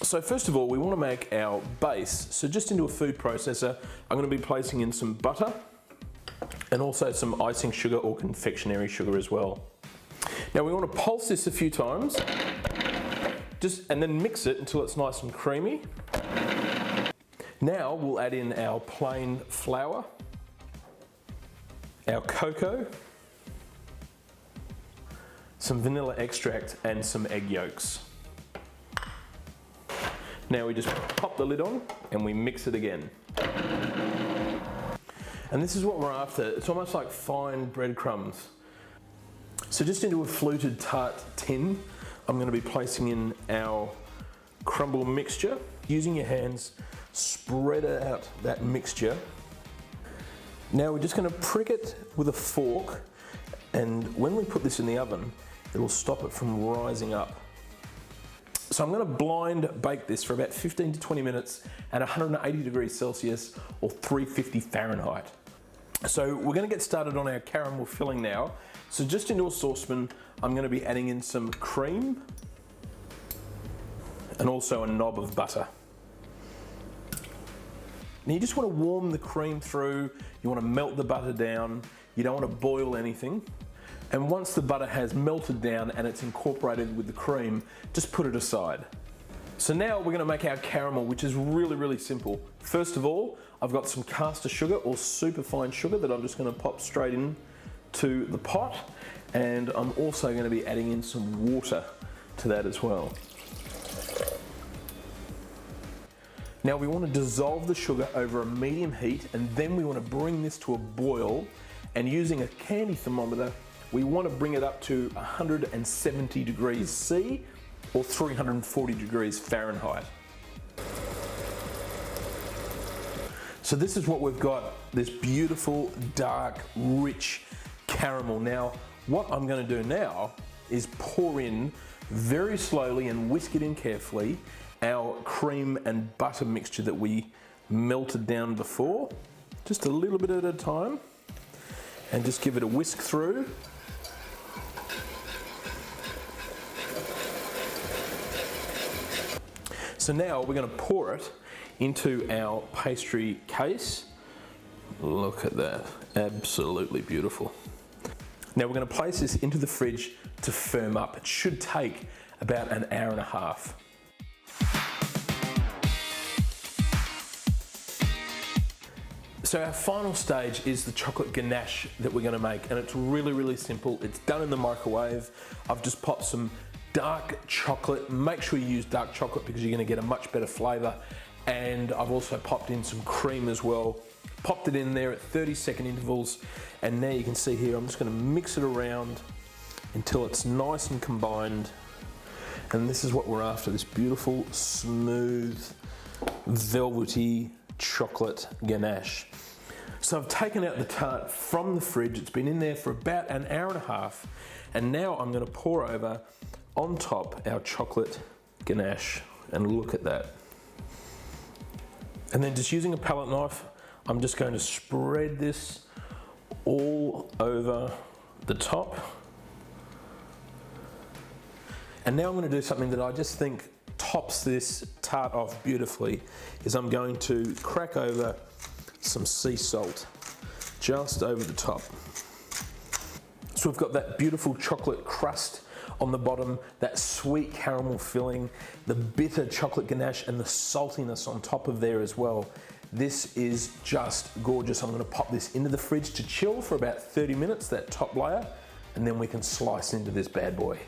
So first of all, we want to make our base. So just into a food processor, I'm going to be placing in some butter and also some icing sugar or confectionery sugar as well. Now we want to pulse this a few times, and then mix it until it's nice and creamy. Now we'll add in our plain flour, our cocoa, some vanilla extract and some egg yolks. Now we just pop the lid on and we mix it again. And this is what we're after. It's almost like fine breadcrumbs. So just into a fluted tart tin, I'm going to be placing in our crumble mixture. Using your hands, spread out that mixture. Now we're just going to prick it with a fork, and when we put this in the oven, it'll stop it from rising up. So I'm going to blind bake this for about 15 to 20 minutes at 180 degrees Celsius or 350 Fahrenheit. So we're going to get started on our caramel filling now. So just into a saucepan, I'm going to be adding in some cream and also a knob of butter. Now you just want to warm the cream through, you want to melt the butter down, you don't want to boil anything. And once the butter has melted down and it's incorporated with the cream, just put it aside. So now we're going to make our caramel, which is really simple. First of all, I've got some caster sugar or superfine sugar that I'm just going to pop straight in to the pot, and I'm also going to be adding in some water to that as well. Now we want to dissolve the sugar over a medium heat, and then we want to bring this to a boil, and using a candy thermometer we want to bring it up to 170 degrees C or 340 degrees Fahrenheit. So this is what we've got, this beautiful, dark, rich caramel. Now, what I'm going to do now is pour in very slowly and whisk it in carefully our cream and butter mixture that we melted down before, just a little bit at a time, and just give it a whisk through. So now we're going to pour it into our pastry case. Look at that, absolutely beautiful. Now we're going to place this into the fridge to firm up. It should take about an hour and a half. So our final stage is the chocolate ganache that we're going to make, and it's really simple. It's done in the microwave. I've just popped some dark chocolate. Make sure you use dark chocolate because you're going to get a much better flavour. And I've also popped in some cream as well. Popped it in there at 30-second intervals, and now you can see here I'm just going to mix it around until it's nice and combined. And this is what we're after, this beautiful, smooth, velvety chocolate ganache. So I've taken out the tart from the fridge. It's been in there for about an hour and a half, and now I'm going to pour over on top our chocolate ganache, and look at that. And then just using a palette knife, I'm just going to spread this all over the top. And now I'm going to do something that I just think tops this tart off beautifully, is I'm going to crack over some sea salt just over the top. So we've got that beautiful chocolate crust on the bottom, that sweet caramel filling, the bitter chocolate ganache, and the saltiness on top of there as well. This is just gorgeous. I'm going to pop this into the fridge to chill for about 30 minutes, that top layer, and then we can slice into this bad boy.